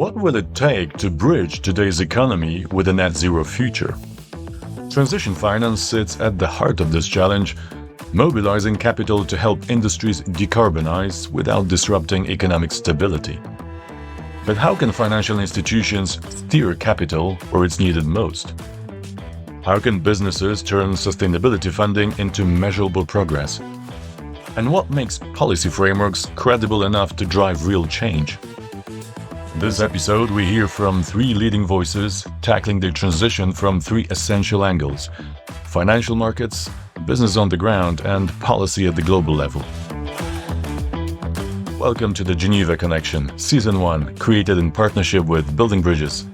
What will it take to bridge today's economy with a net zero future? Transition finance sits at the heart of this challenge, mobilizing capital to help industries decarbonize without disrupting economic stability. But how can financial institutions steer capital where it's needed most? How can businesses turn sustainability funding into measurable progress? And what makes policy frameworks credible enough to drive real change? In this episode, we hear from three leading voices tackling the transition from three essential angles: financial markets, business on the ground, and policy at the global level. Welcome to the Geneva Connection, Season 1, created in partnership with Building Bridges.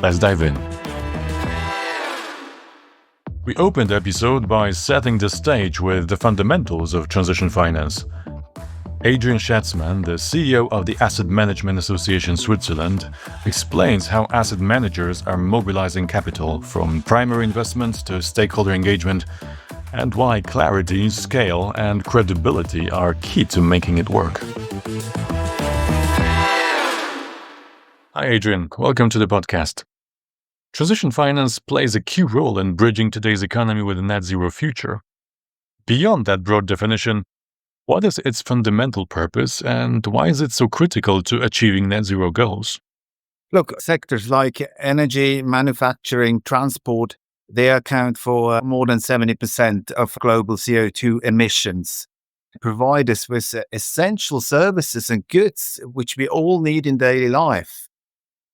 Let's dive in. We opened the episode by setting the stage with the fundamentals of transition finance. Adrian Schatzmann, the CEO of the Asset Management Association Switzerland, explains how asset managers are mobilizing capital from primary investments to stakeholder engagement, and why clarity, scale, and credibility are key to making it work. Hi Adrian, welcome to the podcast. Transition finance plays a key role in bridging today's economy with a net zero future. Beyond that broad definition, what is its fundamental purpose and why is it so critical to achieving net zero goals? Look, sectors like energy, manufacturing, transport, they account for more than 70% of global CO2 emissions. They provide us with essential services and goods which we all need in daily life.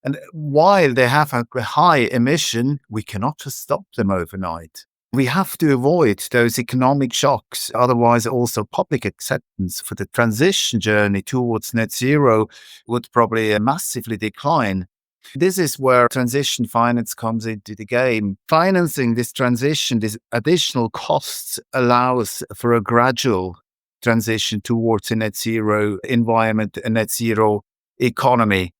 And while they have a high emission, we cannot just stop them overnight. We have to avoid those economic shocks, otherwise also public acceptance for the transition journey towards net zero would probably massively decline. This is where transition finance comes into the game. Financing this transition, these additional costs, allows for a gradual transition towards a net zero environment, a net zero economy.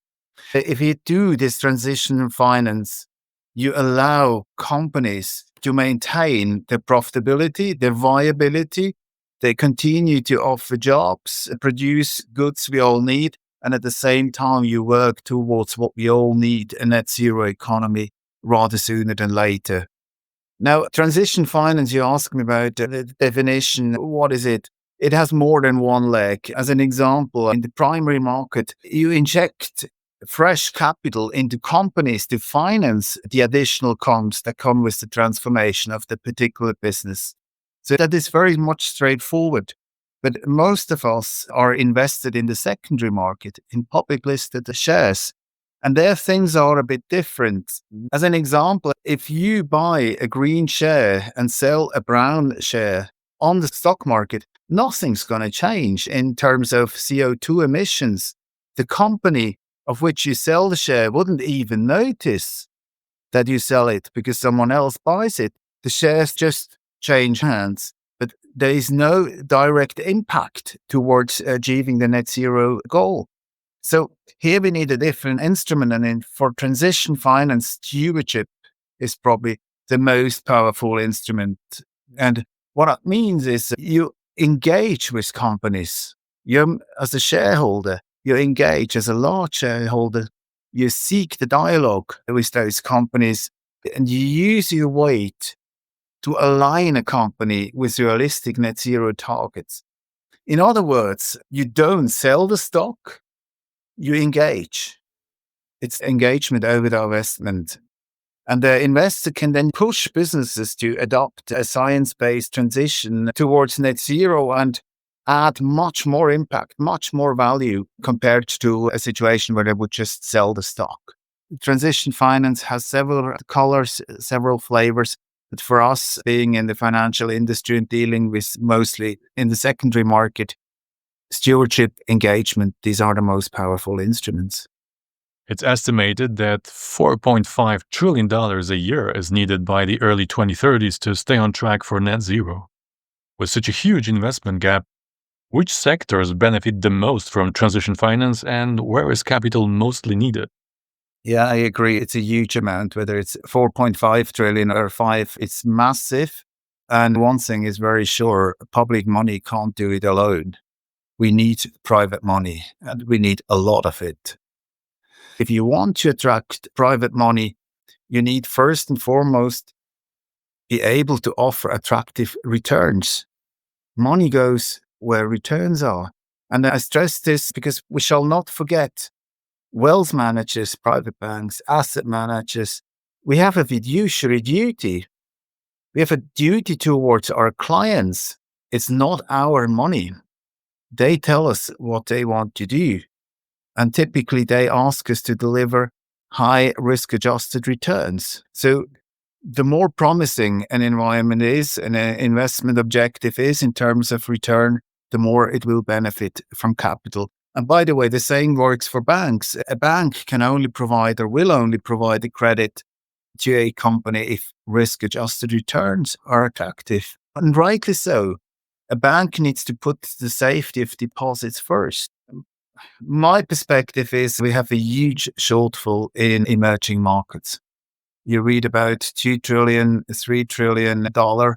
If you do this transition finance, you allow companies to maintain their profitability, their viability. They continue to offer jobs, produce goods we all need, and at the same time you work towards what we all need, a net zero economy, rather sooner than later. Now, transition finance, you ask me about the definition. What is it? It has more than one leg. As an example, in the primary market, you inject fresh capital into companies to finance the additional costs that come with the transformation of the particular business. So that is very much straightforward. But most of us are invested in the secondary market, in public listed shares. And there things are a bit different. As an example, if you buy a green share and sell a brown share on the stock market, nothing's going to change in terms of CO2 emissions. The company of which you sell the share wouldn't even notice that you sell it because someone else buys it. The shares just change hands, but there is no direct impact towards achieving the net zero goal. So here we need a different instrument, and for transition finance, stewardship is probably the most powerful instrument. And what that means is you engage with companies. You, as a shareholder, you engage as a large shareholder, you seek the dialogue with those companies, and you use your weight to align a company with realistic net zero targets. In other words, you don't sell the stock, you engage. It's engagement over divestment. And the investor can then push businesses to adopt a science-based transition towards net zero and add much more impact, much more value compared to a situation where they would just sell the stock. Transition finance has several colors, several flavors, but for us, being in the financial industry and dealing with mostly in the secondary market, stewardship, engagement, these are the most powerful instruments. It's estimated that $4.5 trillion a year is needed by the early 2030s to stay on track for net zero. With such a huge investment gap, which sectors benefit the most from transition finance and where is capital mostly needed? Yeah, I agree. It's a huge amount, whether it's 4.5 trillion or 5, it's massive. And one thing is very sure, public money can't do it alone. We need private money and we need a lot of it. If you want to attract private money, you need first and foremost be able to offer attractive returns. Money goes where returns are. And I stress this because we shall not forget wealth managers, private banks, asset managers. We have a fiduciary duty. We have a duty towards our clients. It's not our money. They tell us what they want to do. And typically they ask us to deliver high risk-adjusted returns. So the more promising an environment is, an investment objective is in terms of return, the more it will benefit from capital. And by the way, the same works for banks. A bank can only provide or will only provide the credit to a company if risk-adjusted returns are attractive. And rightly so. A bank needs to put the safety of deposits first. My perspective is we have a huge shortfall in emerging markets. You read about $2 trillion, $3 trillion,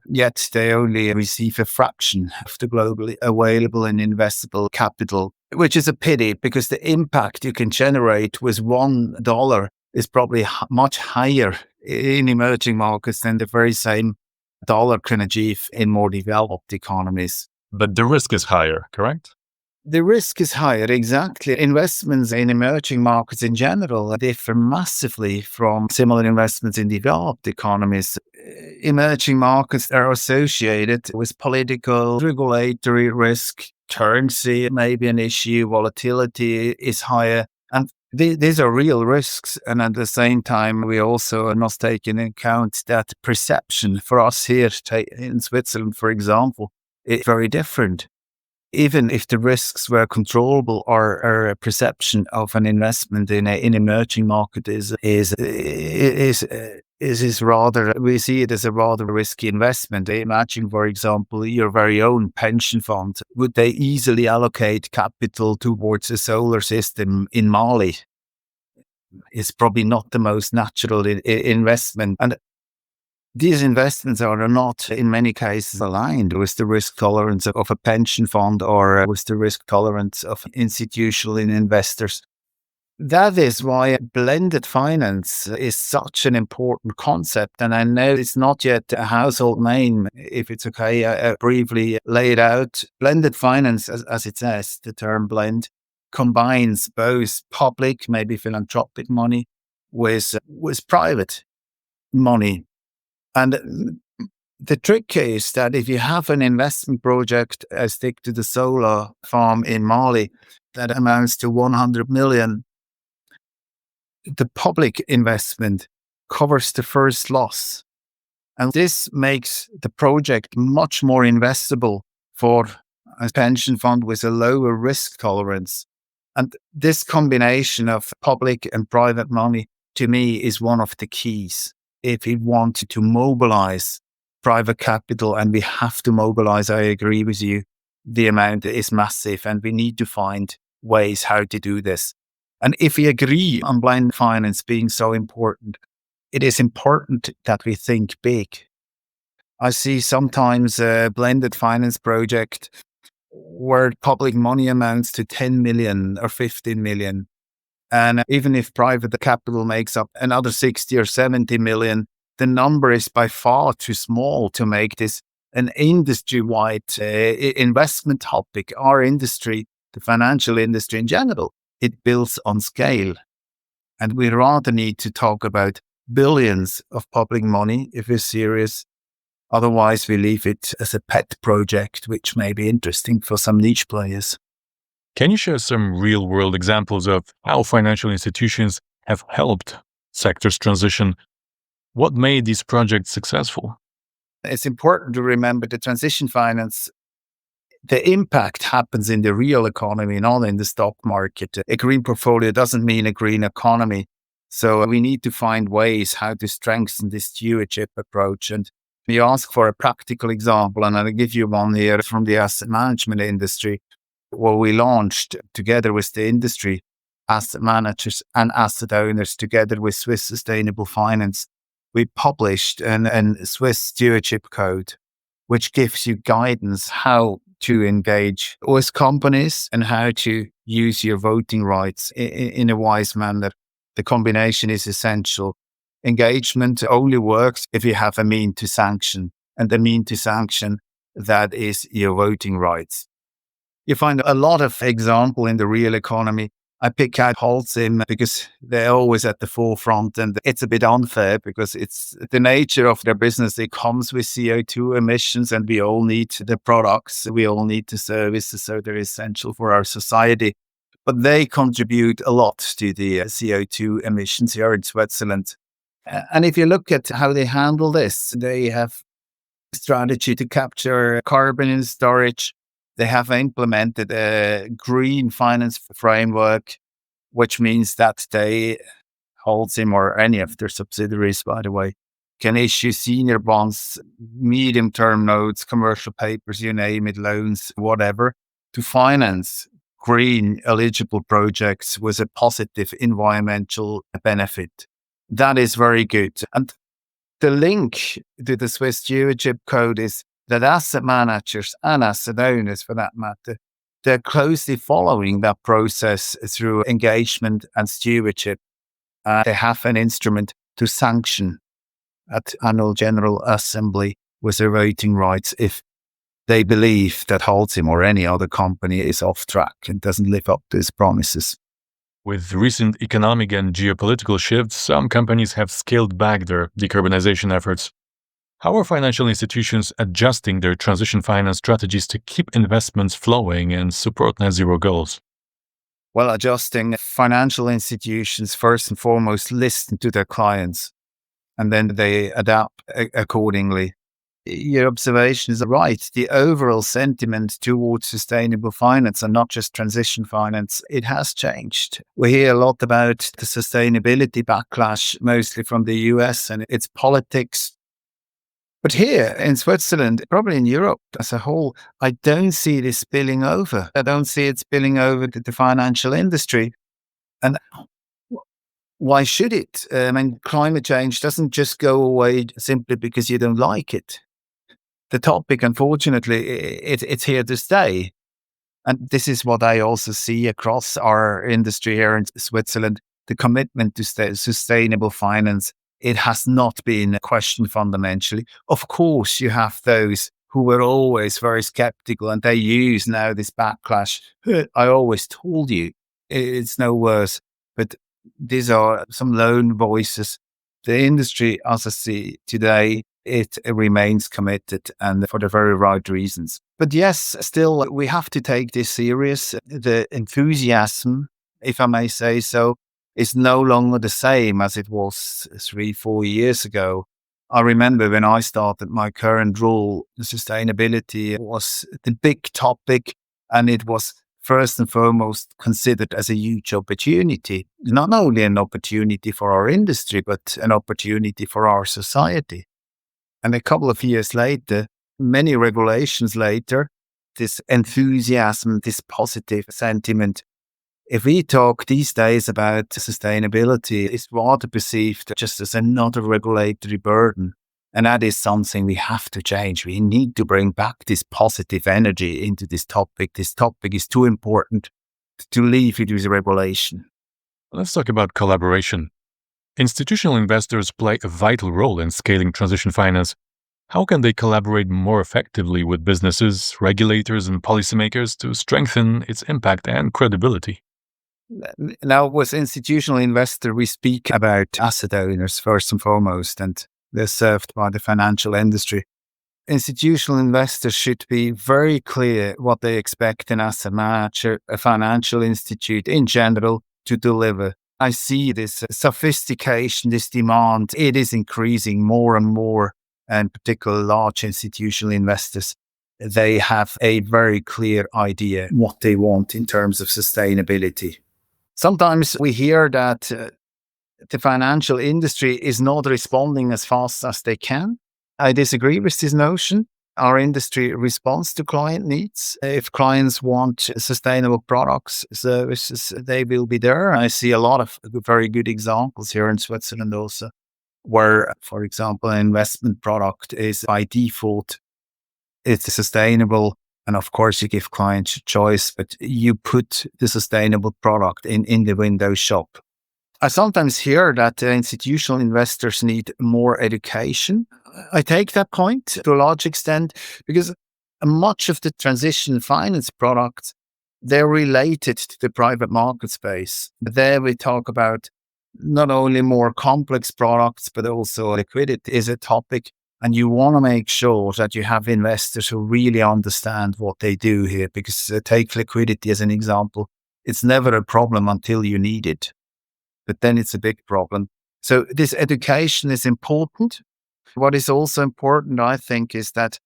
yet they only receive a fraction of the globally available and investable capital, which is a pity because the impact you can generate with $1 is probably much higher in emerging markets than the very same dollar can achieve in more developed economies. But the risk is higher, correct? The risk is higher, exactly. Investments in emerging markets in general differ massively from similar investments in developed economies. Emerging markets are associated with political, regulatory risk, currency may be an issue, volatility is higher. And these are real risks. And at the same time, we also must take into account that perception for us here in Switzerland, for example, is very different. Even if the risks were controllable, our perception of an investment in an emerging market is rather, we see it as a rather risky investment. Imagine, for example, your very own pension fund. Would they easily allocate capital towards a solar system in Mali? It's probably not the most natural investment. And these investments are not, in many cases, aligned with the risk tolerance of a pension fund or with the risk tolerance of institutional investors. That is why blended finance is such an important concept. And I know it's not yet a household name. If it's okay, I briefly lay it out. Blended finance, as it says, the term blend, combines both public, maybe philanthropic money with private money. And the trick is that if you have an investment project, I stick to the solar farm in Mali, that amounts to 100 million, the public investment covers the first loss. And this makes the project much more investable for a pension fund with a lower risk tolerance. And this combination of public and private money, to me, is one of the keys. If we want to mobilize private capital, and we have to mobilize, I agree with you, the amount is massive and we need to find ways how to do this. And if we agree on blended finance being so important, it is important that we think big. I see sometimes a blended finance project where public money amounts to 10 million or 15 million. And even if private capital makes up another 60 or 70 million, the number is by far too small to make this an industry-wide investment topic. Our industry, the financial industry in general, it builds on scale. And we rather need to talk about billions of public money if we're serious. Otherwise, we leave it as a pet project, which may be interesting for some niche players. Can you share some real-world examples of how financial institutions have helped sectors transition? What made these projects successful? It's important to remember the transition finance, the impact happens in the real economy, not in the stock market. A green portfolio doesn't mean a green economy. So we need to find ways how to strengthen this stewardship approach. And we ask for a practical example, and I'll give you one here from the asset management industry, where we launched together with the industry, asset managers and asset owners, together with Swiss Sustainable Finance. We published a Swiss stewardship code, which gives you guidance how to engage with companies and how to use your voting rights in a wise manner. The combination is essential. Engagement only works if you have a mean to sanction, and the mean to sanction, that is your voting rights. You find a lot of example in the real economy. I pick out Holcim because they're always at the forefront, and it's a bit unfair because it's the nature of their business. It comes with CO2 emissions, and we all need the products. We all need the services, so they're essential for our society. But they contribute a lot to the CO2 emissions here in Switzerland. And if you look at how they handle this, they have a strategy to capture carbon in storage. They have implemented a green finance framework, which means that they, Holcim or any of their subsidiaries, by the way, can issue senior bonds, medium-term notes, commercial papers, you name it, loans, whatever, to finance green eligible projects with a positive environmental benefit. That is very good. And the link to the Swiss Stewardship Code is that asset managers and asset owners, for that matter, they're closely following that process through engagement and stewardship. They have an instrument to sanction at annual general assembly with their voting rights if they believe that Holcim or any other company is off track and doesn't live up to its promises. With recent economic and geopolitical shifts, some companies have scaled back their decarbonization efforts. How are financial institutions adjusting their transition finance strategies to keep investments flowing and support net zero goals? Well, adjusting, financial institutions first and foremost listen to their clients, and then they adapt accordingly. Your observation is right. The overall sentiment towards sustainable finance and not just transition finance, it has changed. We hear a lot about the sustainability backlash, mostly from the US and its politics. But here in Switzerland, probably in Europe as a whole, I don't see this spilling over. I don't see it spilling over to the financial industry. And why should it? I mean, climate change doesn't just go away simply because you don't like it. The topic, unfortunately, it's here to stay. And this is what I also see across our industry here in Switzerland. The commitment to sustainable finance, it has not been questioned fundamentally. Of course, you have those who were always very skeptical, and they use now this backlash. I always told you, it's no worse. But these are some lone voices. The industry, as I see today, it remains committed, and for the very right reasons. But yes, still, we have to take this serious. The enthusiasm, if I may say so, is no longer the same as it was 3-4 years ago. I remember when I started my current role, sustainability was the big topic, and it was first and foremost considered as a huge opportunity, not only an opportunity for our industry, but an opportunity for our society. And a couple of years later, many regulations later, this enthusiasm, this positive sentiment, if we talk these days about sustainability, it's rather perceived just as another regulatory burden. And that is something we have to change. We need to bring back this positive energy into this topic. This topic is too important to leave it with regulation. Let's talk about collaboration. Institutional investors play a vital role in scaling transition finance. How can they collaborate more effectively with businesses, regulators, and policymakers to strengthen its impact and credibility? Now, with institutional investor, we speak about asset owners first and foremost, and they're served by the financial industry. Institutional investors should be very clear what they expect an asset manager, a financial institute in general, to deliver. I see this sophistication, this demand, it is increasing more and more, and particularly large institutional investors. They have a very clear idea what they want in terms of sustainability. Sometimes we hear that the financial industry is not responding as fast as they can. I disagree with this notion. Our industry responds to client needs. If clients want sustainable products, services, they will be there. I see a lot of very good examples here in Switzerland also, where, for example, an investment product is by default, it's sustainable. And of course, you give clients a choice, but you put the sustainable product in the window shop. I sometimes hear that institutional investors need more education. I take that point to a large extent because much of the transition finance products, they're related to the private market space. There we talk about not only more complex products, but also liquidity is a topic. And you want to make sure that you have investors who really understand what they do here, because take liquidity as an example. It's never a problem until you need it, but then it's a big problem. So this education is important. What is also important, I think, is that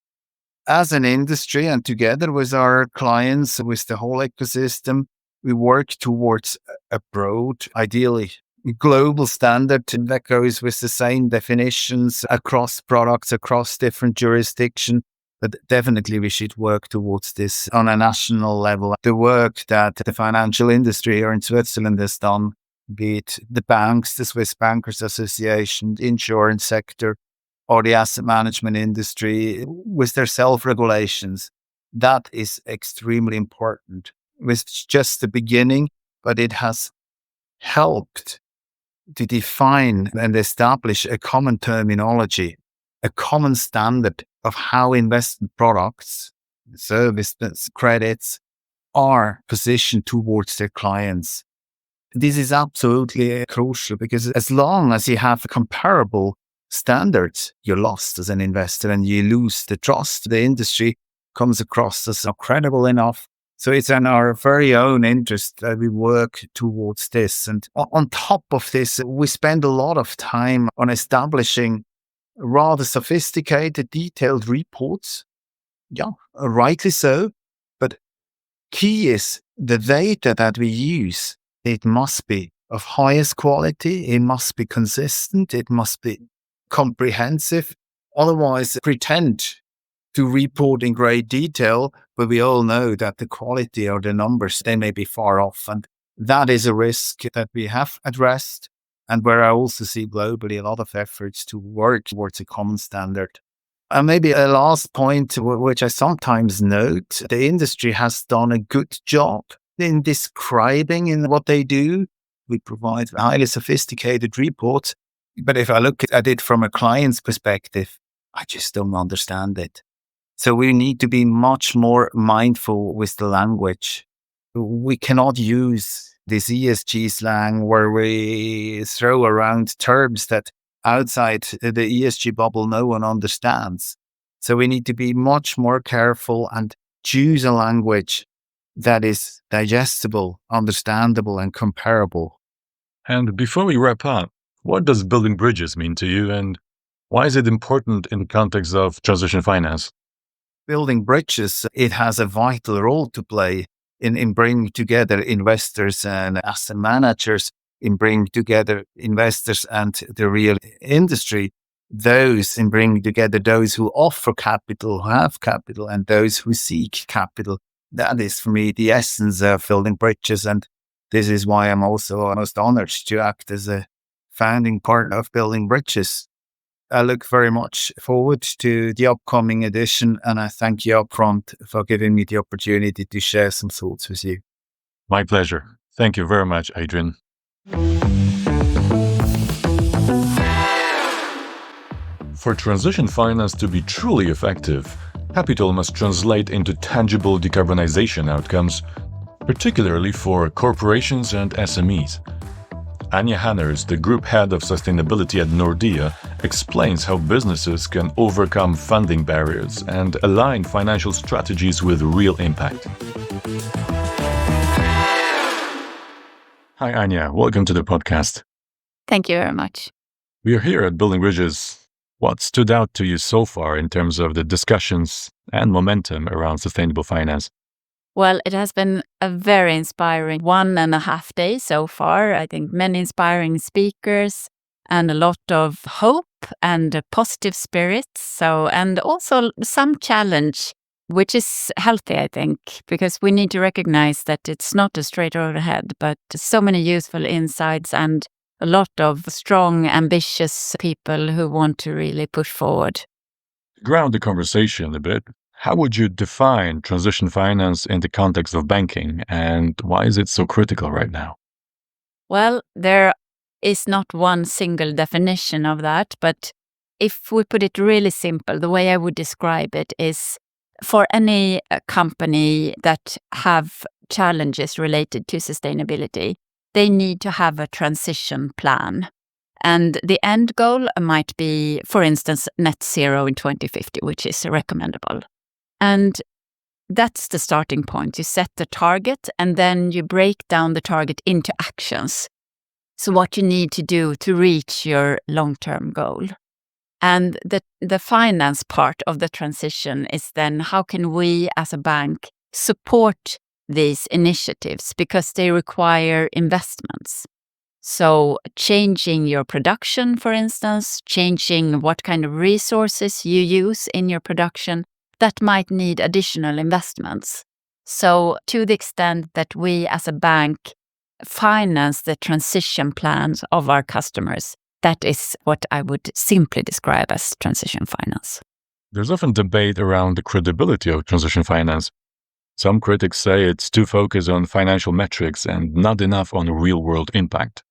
as an industry and together with our clients, with the whole ecosystem, we work towards a broad, ideally global standard that goes with the same definitions across products, across different jurisdictions. But definitely we should work towards this on a national level. The work that the financial industry here in Switzerland has done, be it the banks, the Swiss Bankers Association, the insurance sector, or the asset management industry with their self-regulations, that is extremely important. It's just the beginning, but it has helped to define and establish a common terminology, a common standard of how investment products, services, credits are positioned towards their clients. This is absolutely crucial because as long as you have comparable standards, you're lost as an investor and you lose the trust. The industry comes across as not credible enough. So it's in our very own interest that we work towards this. And on top of this, we spend a lot of time on establishing rather sophisticated, detailed reports. Yeah, rightly so. But key is the data that we use. It must be of highest quality. It must be consistent. It must be comprehensive. Otherwise, pretend to report in great detail, but we all know that the quality or the numbers, they may be far off. And that is a risk that we have addressed and where I also see globally a lot of efforts to work towards a common standard. And maybe a last point, which I sometimes note, the industry has done a good job in describing in what they do. We provide highly sophisticated reports, but if I look at it from a client's perspective, I just don't understand it. So we need to be much more mindful with the language. We cannot use this ESG slang where we throw around terms that outside the ESG bubble no one understands. So we need to be much more careful and choose a language that is digestible, understandable, and comparable. And before we wrap up, what does building bridges mean to you, and why is it important in the context of transition finance? Building bridges, it has a vital role to play in bringing together investors and asset managers, in bringing together investors and the real industry, those in bringing together those who offer capital, who have capital, and those who seek capital. That is, for me, the essence of building bridges. And this is why I'm also most honored to act as a founding partner of Building Bridges. I look very much forward to the upcoming edition, and I thank you upfront for giving me the opportunity to share some thoughts with you. My pleasure. Thank you very much, Adrian. For transition finance to be truly effective, capital must translate into tangible decarbonization outcomes, particularly for corporations and SMEs. Anja Hannerz, the group head of sustainability at Nordea, explains how businesses can overcome funding barriers and align financial strategies with real impact. Hi, Anja. Welcome to the podcast. Thank you very much. We are here at Building Bridges. What stood out to you so far in terms of the discussions and momentum around sustainable finance? Well, it has been a very inspiring 1.5 days so far. I think many inspiring speakers and a lot of hope and positive spirits. And also some challenge, which is healthy, I think, because we need to recognize that it's not a straight road ahead, but so many useful insights and a lot of strong, ambitious people who want to really push forward. Ground the conversation a bit. How would you define transition finance in the context of banking, and why is it so critical right now? Well, there is not one single definition of that, but if we put it really simple, the way I would describe it is for any company that have challenges related to sustainability, they need to have a transition plan. And the end goal might be, for instance, net zero in 2050, which is recommendable. And that's the starting point. You set the target and then you break down the target into actions. So what you need to do to reach your long-term goal. And the finance part of the transition is then how can we as a bank support these initiatives because they require investments. So changing your production, for instance, changing what kind of resources you use in your production, that might need additional investments. So to the extent that we as a bank finance the transition plans of our customers, that is what I would simply describe as transition finance. There's often debate around the credibility of transition finance. Some critics say it's too focused on financial metrics and not enough on real-world impact.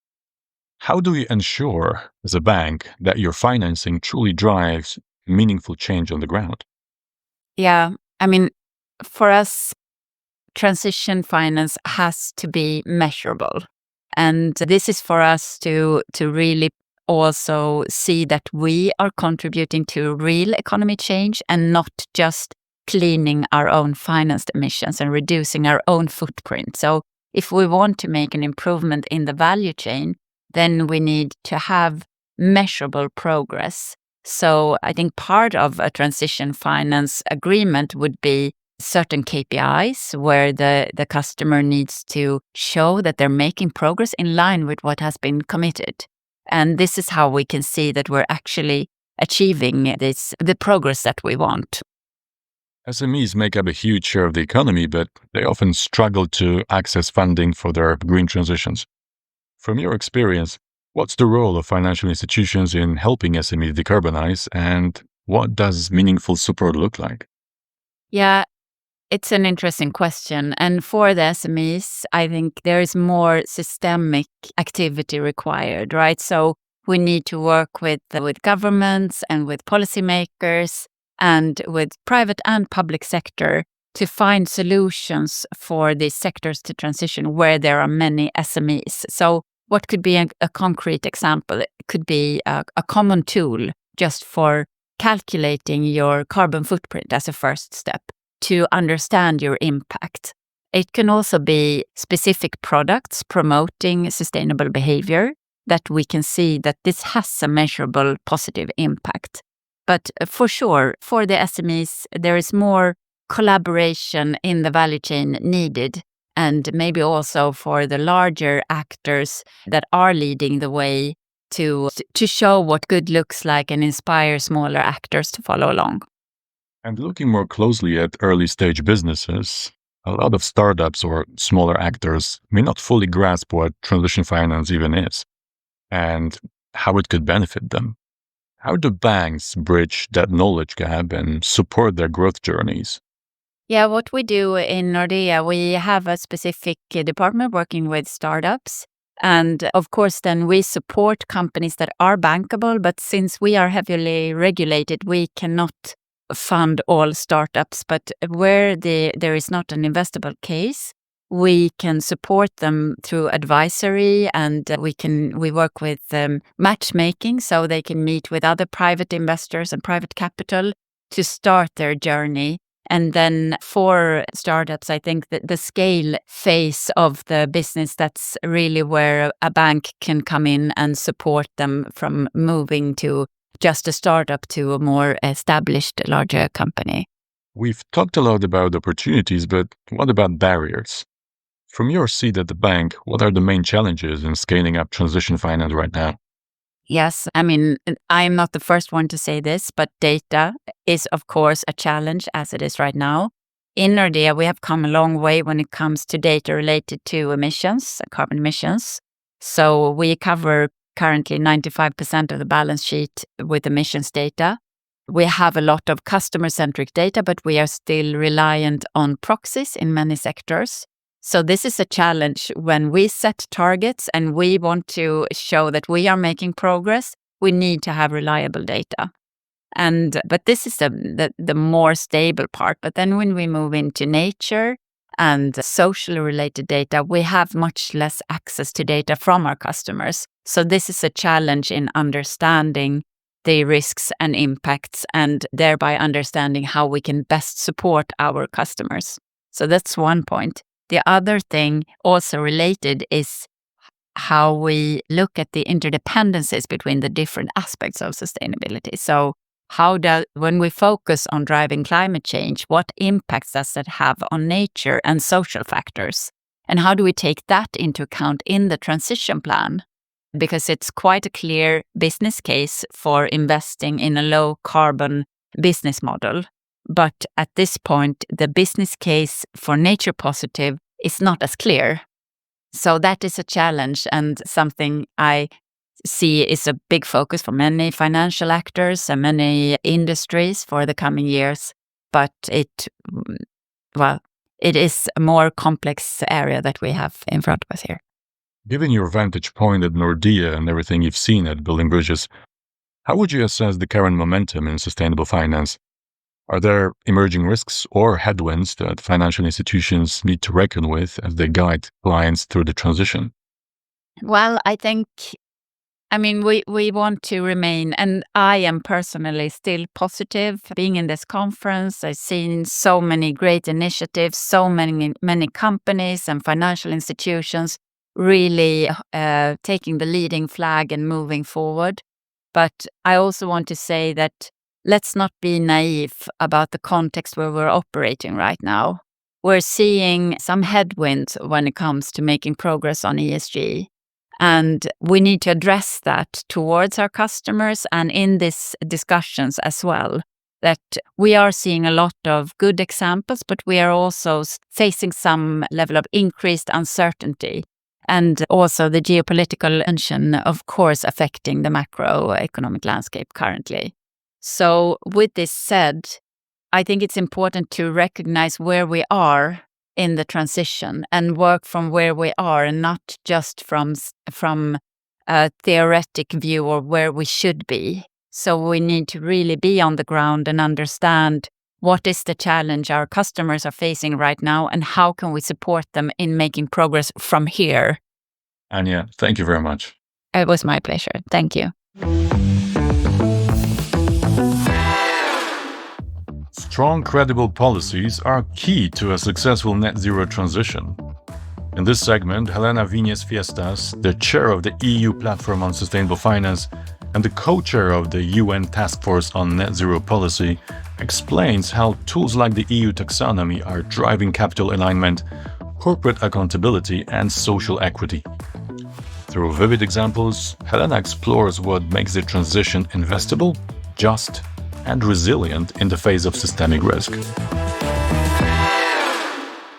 How do you ensure, as a bank, that your financing truly drives meaningful change on the ground? Yeah, I mean, for us, transition finance has to be measurable. And this is for us to really also see that we are contributing to real economy change and not just cleaning our own financed emissions and reducing our own footprint. So if we want to make an improvement in the value chain, then we need to have measurable progress. So I think part of a transition finance agreement would be certain KPIs where the customer needs to show that they're making progress in line with what has been committed. And this is how we can see that we're actually achieving the progress that we want. SMEs make up a huge share of the economy, but they often struggle to access funding for their green transitions. From your experience, what's the role of financial institutions in helping SMEs decarbonize, and what does meaningful support look like? Yeah, it's an interesting question. And for the SMEs, I think there is more systemic activity required, right? So we need to work with governments and with policymakers and with private and public sector to find solutions for these sectors to transition where there are many SMEs. So what could be a concrete example? It could be a common tool just for calculating your carbon footprint as a first step to understand your impact. It can also be specific products promoting sustainable behavior that we can see that this has a measurable positive impact. But for sure, for the SMEs, there is more collaboration in the value chain needed, and maybe also for the larger actors that are leading the way to show what good looks like and inspire smaller actors to follow along. And looking more closely at early stage businesses, a lot of startups or smaller actors may not fully grasp what transition finance even is and how it could benefit them. How do banks bridge that knowledge gap and support their growth journeys? Yeah, what we do in Nordea, we have a specific department working with startups. And of course, then we support companies that are bankable. But since we are heavily regulated, we cannot fund all startups. But where there is not an investable case, we can support them through advisory, and we work with matchmaking so they can meet with other private investors and private capital to start their journey. And then for startups, I think that the scale phase of the business, that's really where a bank can come in and support them from moving to just a startup to a more established, larger company. We've talked a lot about opportunities, but what about barriers? From your seat at the bank, what are the main challenges in scaling up transition finance right now? Yes, I mean, I'm not the first one to say this, but data is, of course, a challenge as it is right now. In Nordea, we have come a long way when it comes to data related to emissions, carbon emissions. So we cover currently 95% of the balance sheet with emissions data. We have a lot of customer-centric data, but we are still reliant on proxies in many sectors. So this is a challenge when we set targets and we want to show that we are making progress. We need to have reliable data. But this is the more stable part. But then when we move into nature and socially related data, we have much less access to data from our customers. So this is a challenge in understanding the risks and impacts and thereby understanding how we can best support our customers. So that's one point. The other thing also related is how we look at the interdependencies between the different aspects of sustainability. So when we focus on driving climate change, what impacts does that have on nature and social factors? And how do we take that into account in the transition plan? Because it's quite a clear business case for investing in a low carbon business model. But at this point, the business case for nature positive is not as clear. So that is a challenge and something I see is a big focus for many financial actors and many industries for the coming years. But it is a more complex area that we have in front of us here. Given your vantage point at Nordea and everything you've seen at Building Bridges, how would you assess the current momentum in sustainable finance? Are there emerging risks or headwinds that financial institutions need to reckon with as they guide clients through the transition? Well, we want to remain, and I am personally still positive. Being in this conference, I've seen so many great initiatives, so many companies and financial institutions really taking the leading flag and moving forward. But I also want to say that let's not be naive about the context where we're operating right now. We're seeing some headwinds when it comes to making progress on ESG. And we need to address that towards our customers and in these discussions as well. That we are seeing a lot of good examples, but we are also facing some level of increased uncertainty. And also the geopolitical tension, of course, affecting the macroeconomic landscape currently. So with this said, I think it's important to recognize where we are in the transition and work from where we are and not just from a theoretic view or where we should be. So we need to really be on the ground and understand what is the challenge our customers are facing right now and how can we support them in making progress from here. Anja, thank you very much. It was my pleasure. Thank you. Strong, credible policies are key to a successful net zero transition. In this segment, Helena Viñes Fiestas, the chair of the EU Platform on Sustainable Finance and the co-chair of the UN Taskforce on Net Zero Policy, explains how tools like the EU taxonomy are driving capital alignment, corporate accountability, and social equity. Through vivid examples, Helena explores what makes the transition investable, just, and resilient in the face of systemic risk.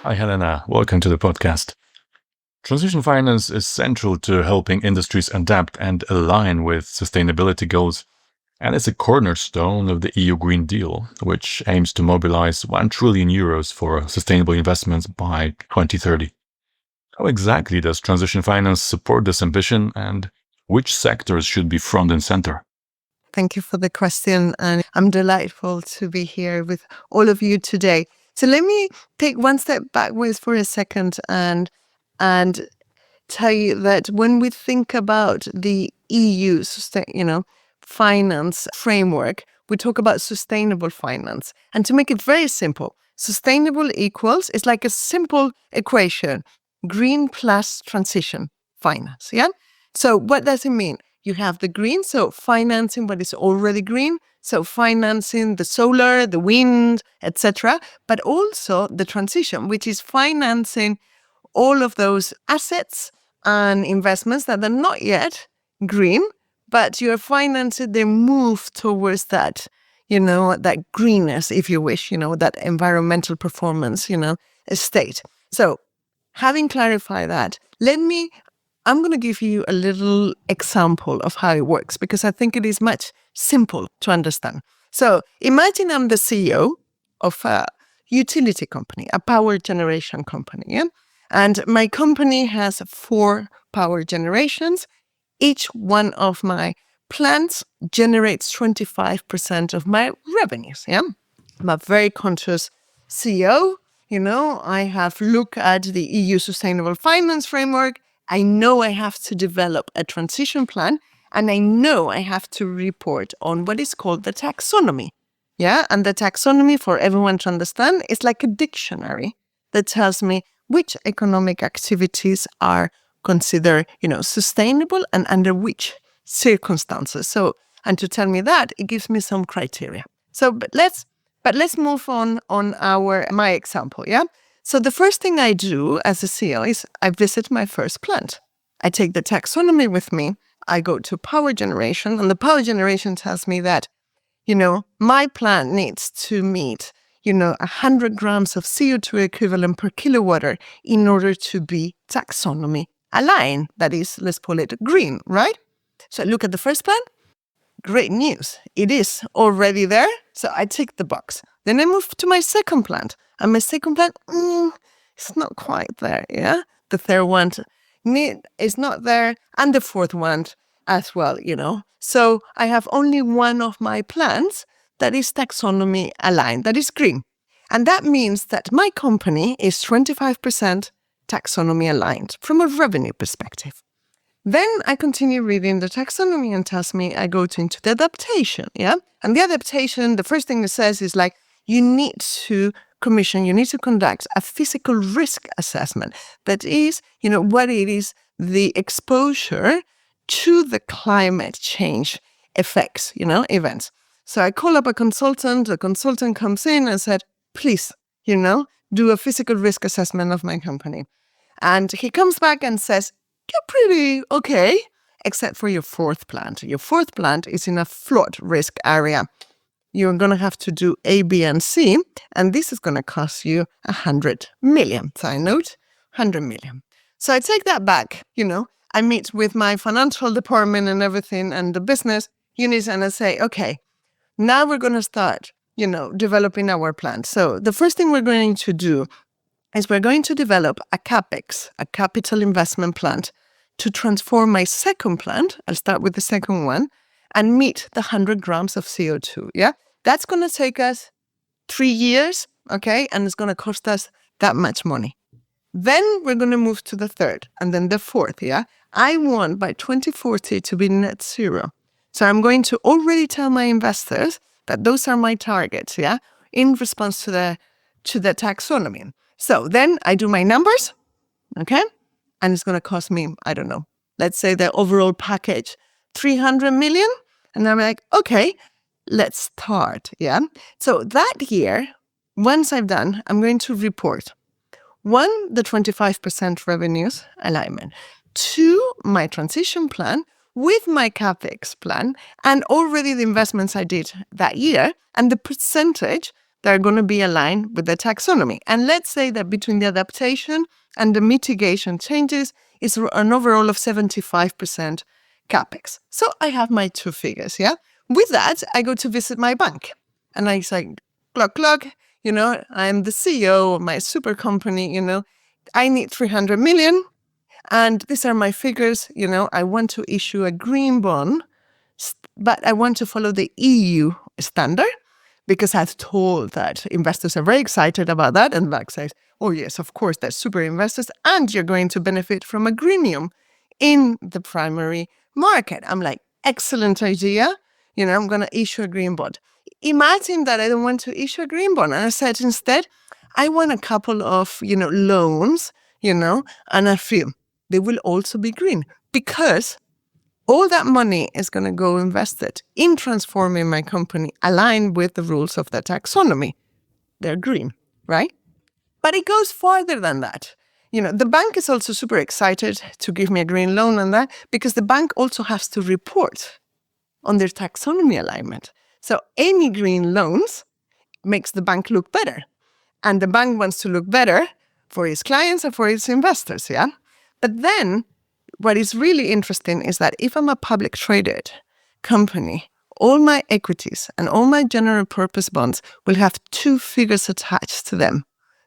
Hi Helena, welcome to the podcast. Transition finance is central to helping industries adapt and align with sustainability goals, and it's a cornerstone of the EU Green Deal, which aims to mobilize 1 trillion euros for sustainable investments by 2030. How exactly does transition finance support this ambition, and which sectors should be front and center? Thank you for the question, and I'm delightful to be here with all of you today. So let me take one step backwards for a second and tell you that when we think about the EU finance framework, we talk about sustainable finance. And to make it very simple, sustainable equals, it's like a simple equation, green plus transition finance, yeah? So what does it mean? You have the green, so financing what is already green, so financing the solar, the wind, etc., but also the transition, which is financing all of those assets and investments that are not yet green, but you're financing their move towards that, that greenness, if you wish, that environmental performance, state. So having clarified that, I'm going to give you a little example of how it works because I think it is much simple to understand. So imagine I'm the CEO of a utility company, a power generation company, yeah? And my company has 4 power generations. Each one of my plants generates 25% of my revenues. Yeah, I'm a very conscious CEO. I have looked at the EU Sustainable Finance Framework. I know I have to develop a transition plan, and I know I have to report on what is called the taxonomy. Yeah, and the taxonomy, for everyone to understand, is like a dictionary that tells me which economic activities are considered, sustainable and under which circumstances. So, and to tell me that, it gives me some criteria. So, but let's move on my example. Yeah. So the first thing I do as a CEO is I visit my first plant. I take the taxonomy with me. I go to power generation, and the power generation tells me that, my plant needs to meet, 100 grams of CO2 equivalent per kilowatt in order to be taxonomy aligned. That is, let's call it green, right? So I look at the first plant. Great news. It is already there. So I tick the box. Then I move to my second plant. And my second plant, it's not quite there, yeah? The third one is not there. And the fourth one as well, So I have only one of my plants that is taxonomy aligned, that is green. And that means that my company is 25% taxonomy aligned from a revenue perspective. Then I continue reading the taxonomy and tells me I go into the adaptation, yeah? And the adaptation, the first thing it says is like, you need to conduct a physical risk assessment. That is, what it is, the exposure to the climate change effects, events. So I call up a consultant, the consultant comes in and said, please, do a physical risk assessment of my company. And he comes back and says, you're pretty okay, except for your fourth plant. Your fourth plant is in a flood risk area. You're going to have to do A, B, and C, and this is going to cost you 100 million. So I note 100 million. So I take that back, I meet with my financial department and everything and the business units, and I say, okay, now we're going to start, developing our plan. So the first thing we're going to do is we're going to develop a CapEx, a capital investment plan, to transform my second plant. I'll start with the second one and meet the 100 grams of CO2. Yeah, that's going to take us 3 years, okay, and it's going to cost us that much money. Then we're going to move to the third and then the fourth. Yeah, I want by 2040 to be net zero. So I'm going to already tell my investors that those are my targets. Yeah, in response to the taxonomy. So then I do my numbers, okay? And it's going to cost me, I don't know, let's say the overall package, 300 million. And I'm like, okay, let's start, yeah? So that year, once I've done, I'm going to report, 1, the 25% revenues alignment, 2, my transition plan with my CapEx plan, and already the investments I did that year, and the percentage that are going to be aligned with the taxonomy. And let's say that between the adaptation and the mitigation changes is an overall of 75% CapEx. So I have my 2 figures, yeah? With that, I go to visit my bank. And I say, clock, I'm the CEO of my super company, I need 300 million. And these are my figures, I want to issue a green bond, but I want to follow the EU standard. Because I've told that investors are very excited about that. And bank says, oh yes, of course, they're super investors. And you're going to benefit from a greenium in the primary market. I'm like, excellent idea. I'm going to issue a green bond. Imagine that I don't want to issue a green bond. And I said, instead, I want a couple of, loans, and I feel they will also be green because all that money is going to go invested in transforming my company aligned with the rules of the taxonomy. They're green, right? But it goes farther than that. The bank is also super excited to give me a green loan on that because the bank also has to report on their taxonomy alignment. So any green loans makes the bank look better. And the bank wants to look better for its clients and for its investors, yeah? But then what is really interesting is that if I'm a public traded company, all my equities and all my general purpose bonds will have 2 figures attached to them,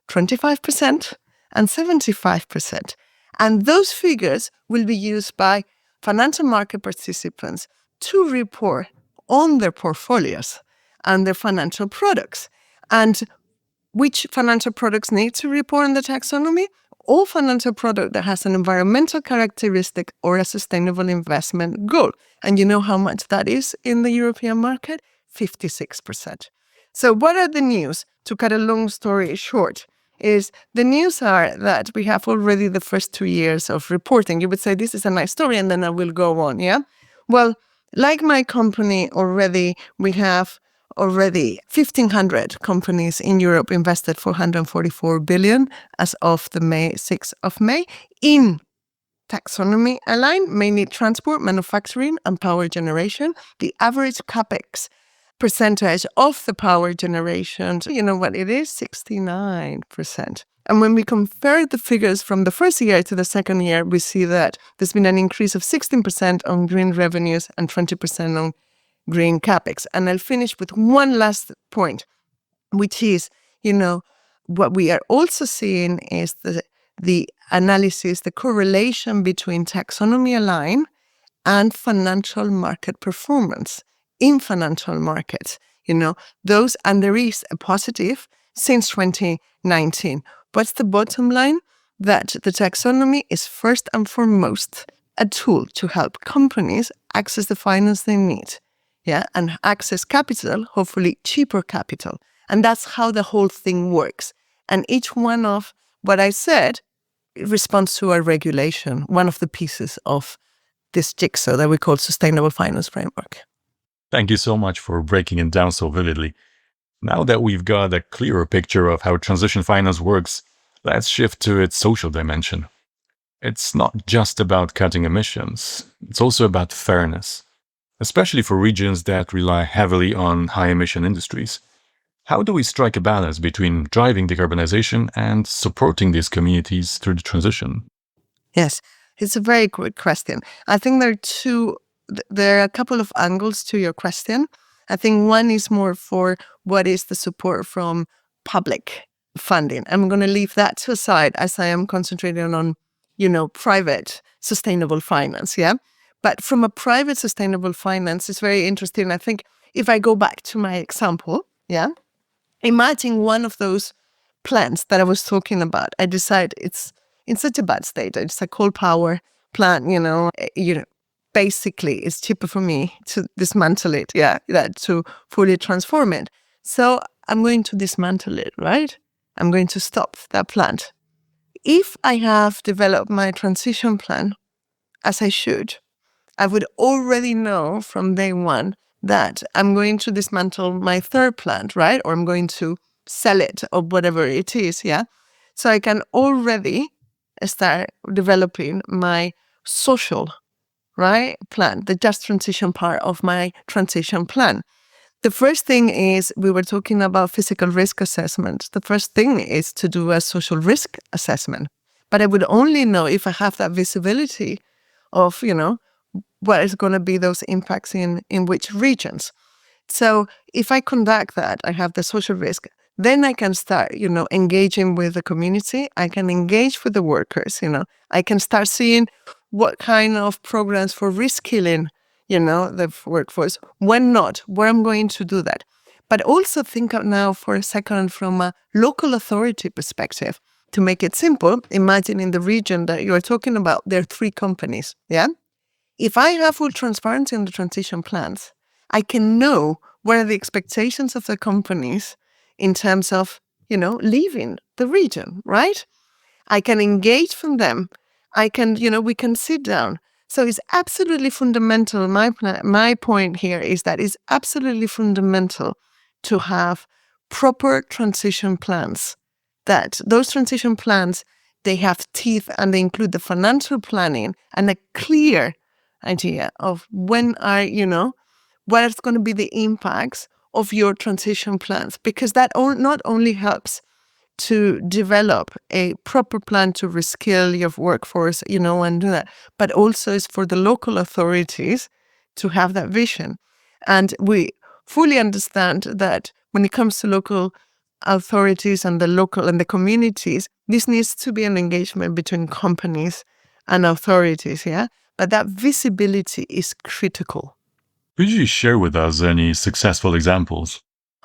25% and 75%. And those figures will be used by financial market participants to report on their portfolios and their financial products. And which financial products need to report on the taxonomy? All financial product that has an environmental characteristic or a sustainable investment goal. And you know how much that is in the European market? 56%. So what are the news? To cut a long story short, is the news are that we have already the first 2 years of reporting. You would say, this is a nice story, and then I will go on, yeah? Well, like my company already, we have already 1,500 companies in Europe invested 444 billion as of the 6th of May in taxonomy aligned, mainly transport, manufacturing, and power generation. The average capex percentage of the power generation, you know what it is? 69%. And when we compare the figures from the first year to the second year, we see that there's been an increase of 16% on green revenues and 20% on green capex. And I'll finish with one last point, which is, what we are also seeing is the analysis, the correlation between taxonomy aligned and financial market performance in financial markets. Those, and there is a positive since 2019. What's the bottom line? That the taxonomy is first and foremost a tool to help companies access the finance they need. Yeah, and access capital, hopefully cheaper capital. And that's how the whole thing works. And each one of what I said responds to a regulation, one of the pieces of this jigsaw that we call sustainable finance framework. Thank you so much for breaking it down so vividly. Now that we've got a clearer picture of how transition finance works, let's shift to its social dimension. It's not just about cutting emissions, it's also about fairness, especially for regions that rely heavily on high-emission industries. How do we strike a balance between driving decarbonization and supporting these communities through the transition? Yes, it's a very good question. I think there are a couple of angles to your question. I think one is more for what is the support from public funding. I'm going to leave that to aside as I am concentrating on, private sustainable finance, yeah? But from a private sustainable finance, it's very interesting. I think if I go back to my example, yeah, imagine one of those plants that I was talking about. I decide it's in such a bad state. It's a coal power plant, basically it's cheaper for me to dismantle it, than to fully transform it. So I'm going to dismantle it, right? I'm going to stop that plant. If I have developed my transition plan as I should, I would already know from day one that I'm going to dismantle my third plant, right? Or I'm going to sell it or whatever it is, yeah? So I can already start developing my social, right, plan, the just transition part of my transition plan. The first thing is, we were talking about physical risk assessment. The first thing is to do a social risk assessment. But I would only know if I have that visibility of, what is going to be those impacts in which regions. So if I conduct that, I have the social risk, then I can start, engaging with the community. I can engage with the workers, I can start seeing what kind of programs for reskilling, the workforce, when not, where I'm going to do that. But also think of now for a second from a local authority perspective. To make it simple, imagine in the region that you're talking about, there are 3 companies, yeah? If I have full transparency in the transition plans, I can know what are the expectations of the companies in terms of, leaving the region, right? I can engage from them. I can, we can sit down. So it's absolutely fundamental. My point here is that it's absolutely fundamental to have proper transition plans. That those transition plans, they have teeth and they include the financial planning and a clear idea of when what is going to be the impacts of your transition plans. Because that not only helps to develop a proper plan to reskill your workforce, and do that, but also is for the local authorities to have that vision. And we fully understand that when it comes to local authorities and the local and the communities, this needs to be an engagement between companies and authorities, yeah? But that visibility is critical. Could you share with us any successful examples?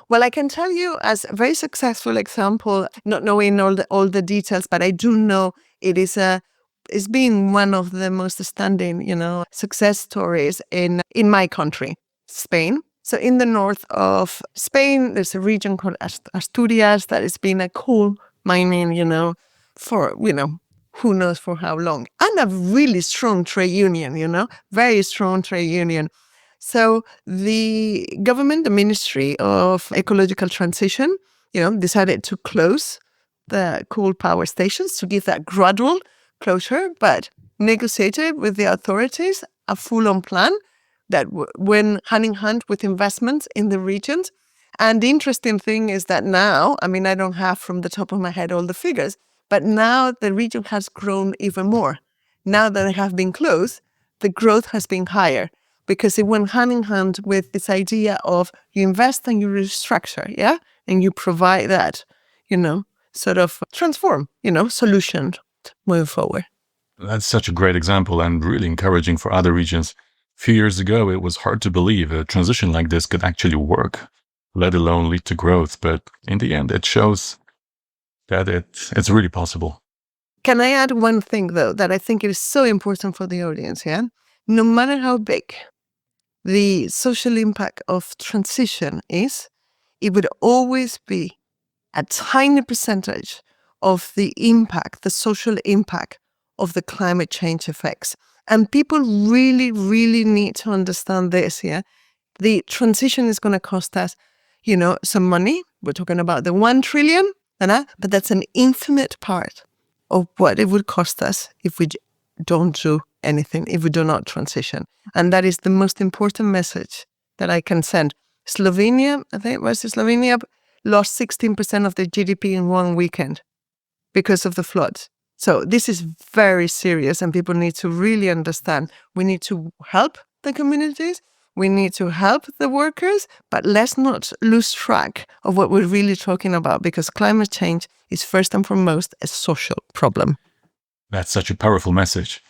Well, I can tell you as a very successful example, not knowing all the details, but I do know it's been one of the most standing, success stories in my country, Spain. So in the north of Spain, there's a region called Asturias that has been a coal mining, for, who knows for how long. And a really strong trade union, very strong trade union. So the government, the Ministry of Ecological Transition, decided to close the coal power stations to give that gradual closure, but negotiated with the authorities a full-on plan that went hand in hand with investments in the regions. And the interesting thing is that now, I don't have from the top of my head all the figures, but now the region has grown even more. Now that they have been closed, the growth has been higher because it went hand in hand with this idea of you invest and you restructure, yeah? And you provide that, sort of transform, solution moving forward. That's such a great example and really encouraging for other regions. A few years ago, it was hard to believe a transition like this could actually work, let alone lead to growth. But in the end, it shows that it's really possible. Can I add one thing, though, that I think is so important for the audience, yeah? No matter how big the social impact of transition is, it would always be a tiny percentage of the impact, the social impact of the climate change effects. And people really, really need to understand this, yeah? The transition is going to cost us, some money. We're talking about the 1 trillion, but that's an infinite part of what it would cost us if we don't do anything, if we do not transition. And that is the most important message that I can send. Slovenia, I think it was Slovenia, lost 16% of their GDP in one weekend because of the floods. So this is very serious and people need to really understand. We need to help the communities, we need to help the workers, but let's not lose track of what we're really talking about because climate change is first and foremost a social problem. That's such a powerful message.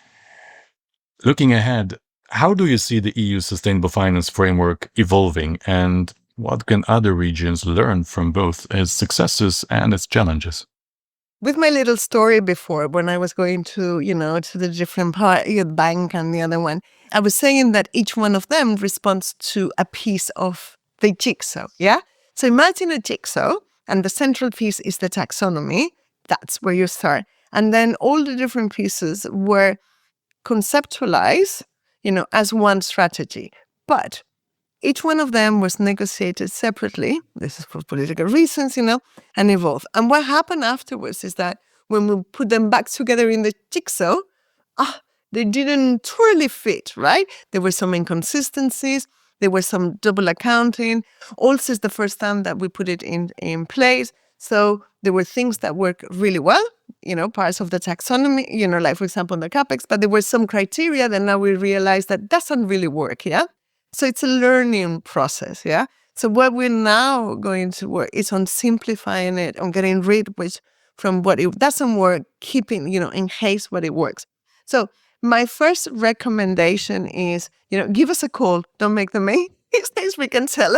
Looking ahead, how do you see the EU sustainable finance framework evolving and what can other regions learn from both its successes and its challenges? With my little story before, when I was going to, to the different part, bank and the other one, I was saying that each one of them responds to a piece of the jigsaw, yeah? So imagine a jigsaw, and the central piece is the taxonomy. That's where you start. And then all the different pieces were conceptualized, as one strategy. But each one of them was negotiated separately. This is for political reasons, and evolved. And what happened afterwards is that when we put them back together in the jigsaw, they didn't totally fit, right? There were some inconsistencies. There was some double accounting. Also, it's the first time that we put it in place. So there were things that work really well, parts of the taxonomy, like, for example, the CapEx, but there were some criteria that now we realize that doesn't really work, yeah? So it's a learning process, yeah? So what we're now going to work is on simplifying it, on getting rid from what it doesn't work, keeping, in case what it works. So my first recommendation is, give us a call. Don't make them me. These days we can tell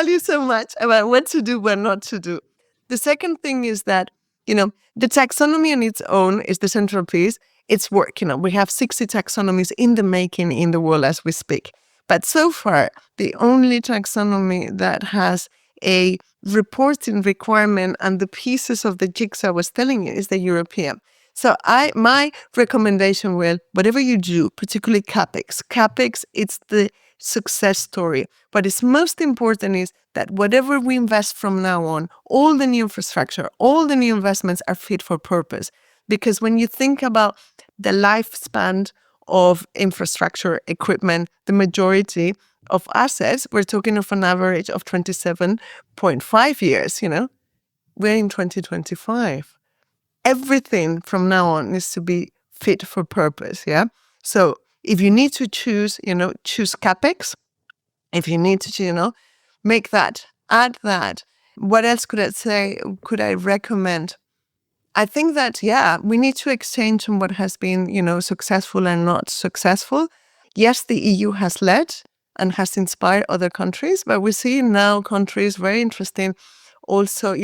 you so much about what to do, what not to do. The second thing is that, the taxonomy on its own is the central piece. It's work, we have 60 taxonomies in the making in the world as we speak. But so far, the only taxonomy that has a reporting requirement and the pieces of the jigsaw I was telling you is the European. So my recommendation will, whatever you do, particularly CapEx, it's the success story. What is most important is that whatever we invest from now on, all the new infrastructure, all the new investments are fit for purpose. Because when you think about the lifespan of infrastructure equipment, the majority of assets, we're talking of an average of 27.5 years, We're in 2025. Everything from now on needs to be fit for purpose, yeah? So if you need to choose, choose CapEx. If you need to, make that, add that, What else could I say? Could I recommend? I think that, we need to exchange on what has been, successful and not successful. Yes, the EU has led and has inspired other countries, but we see now countries very interesting also,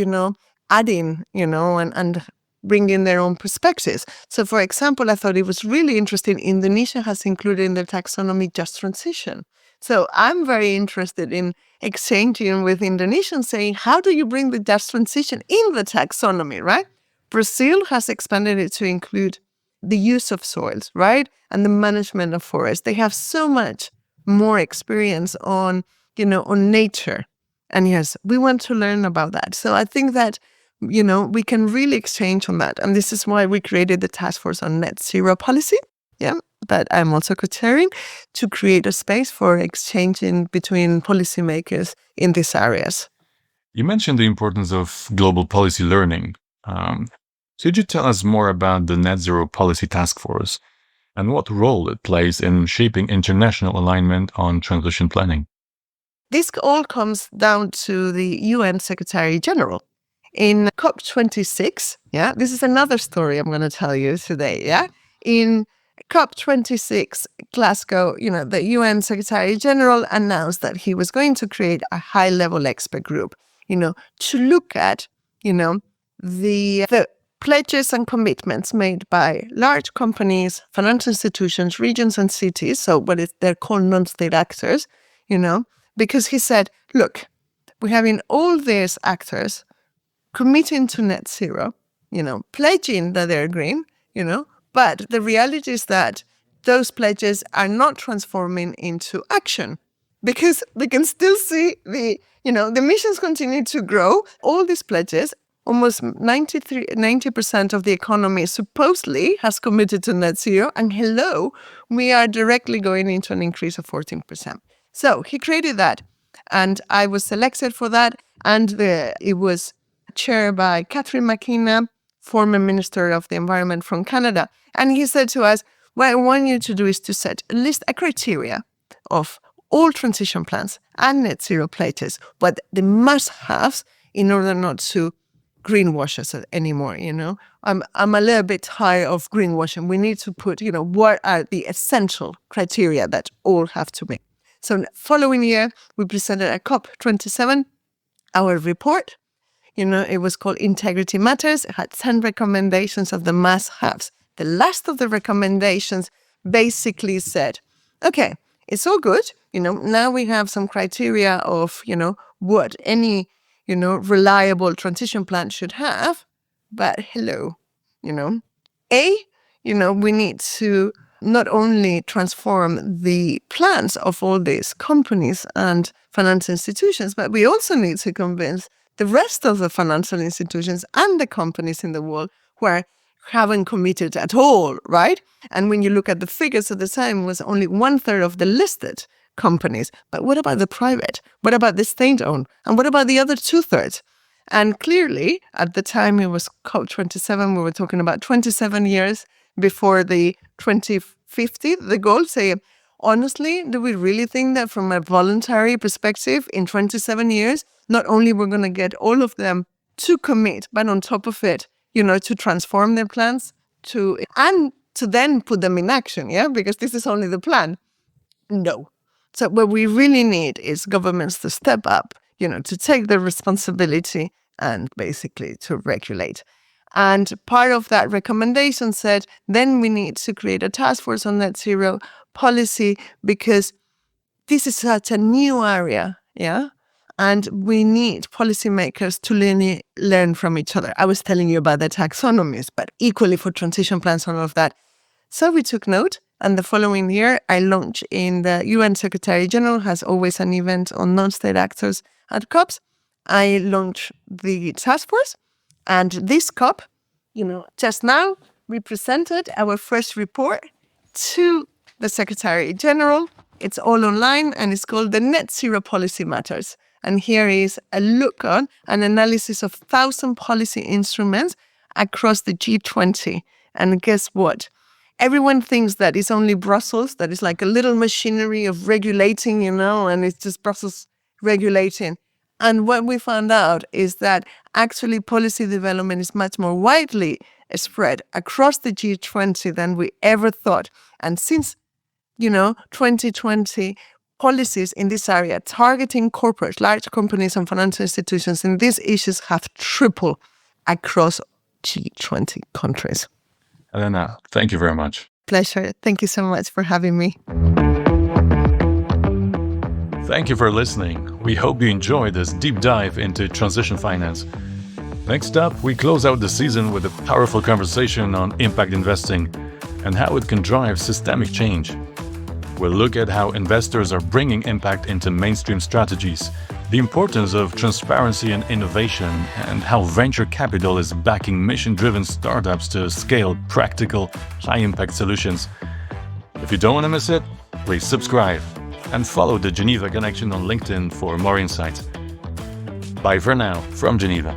adding, and bringing their own perspectives. So, for example, I thought it was really interesting. Indonesia has included in the taxonomy just transition. So I'm very interested in exchanging with Indonesians, saying, how do you bring the just transition in the taxonomy, right? Brazil has expanded it to include the use of soils, right? And the management of forests. They have so much more experience on nature. And yes, we want to learn about that. So I think that, we can really exchange on that. And this is why we created the Taskforce on Net Zero Policy, that I'm also co-chairing, to create a space for exchanging between policymakers in these areas. You mentioned the importance of global policy learning. Could you tell us more about the Net Zero Policy Task Force and what role it plays in shaping international alignment on transition planning? This all comes down to the UN Secretary General. In COP26, this is another story I'm going to tell you today, In COP26, Glasgow, the UN Secretary General announced that he was going to create a high-level expert group, to look at, the pledges and commitments made by large companies, financial institutions, regions and cities, so they're called non-state actors, because he said, look, we're having all these actors committing to net zero, pledging that they're green, but the reality is that those pledges are not transforming into action because we can still see the emissions continue to grow. All these pledges, almost 90% of the economy supposedly has committed to net zero. And we are directly going into an increase of 14%. So he created that. And I was selected for that. And it was chaired by Catherine McKenna, former Minister of the Environment from Canada. And he said to us, what I want you to do is to set a criteria of all transition plans and net zero pledges, what they must have in order not to greenwash us anymore, I'm a little bit tired of greenwashing. We need to put, what are the essential criteria that all have to meet. So following year, we presented at COP27 our report. It was called Integrity Matters. It had 10 recommendations of the must-haves. The last of the recommendations basically said, okay, it's all good. Now we have some criteria of, what any, reliable transition plan should have. But we need to not only transform the plans of all these companies and financial institutions, but we also need to convince the rest of the financial institutions and the companies in the world who haven't committed at all, right? And when you look at the figures at the time, it was only 1/3 of the listed companies. But what about the private? What about the state-owned? And what about the other 2/3? And clearly, at the time it was COP27, we were talking about 27 years before the 2050, the goal, say, honestly, do we really think that from a voluntary perspective in 27 years, not only we're going to get all of them to commit, but on top of it, to transform their plans and to then put them in action, because this is only the plan. No. So what we really need is governments to step up, to take the responsibility and basically to regulate. And part of that recommendation said, then we need to create a task force on net zero policy because this is such a new area, and we need policymakers to learn from each other. I was telling you about the taxonomies, but equally for transition plans and all of that. So we took note, and the following year, I launched in the UN Secretary General, has always an event on non-state actors at COPs. I launched the task force, and this COP, just now, we presented our first report to the Secretary General. It's all online, and it's called the Net Zero Policy Matters. And here is a look on an analysis of 1,000 policy instruments across the G20. And guess what? Everyone thinks that it's only Brussels, that is like a little machinery of regulating, and it's just Brussels regulating. And what we found out is that actually policy development is much more widely spread across the G20 than we ever thought. And since, 2020, policies in this area targeting corporates, large companies and financial institutions in these issues have tripled across G20 countries. Helena, thank you very much. Pleasure. Thank you so much for having me. Thank you for listening. We hope you enjoyed this deep dive into transition finance. Next up, we close out the season with a powerful conversation on impact investing and how it can drive systemic change. We'll look at how investors are bringing impact into mainstream strategies, the importance of transparency and innovation, and how venture capital is backing mission-driven startups to scale practical, high-impact solutions. If you don't want to miss it, please subscribe and follow the Geneva Connection on LinkedIn for more insights. Bye for now from Geneva.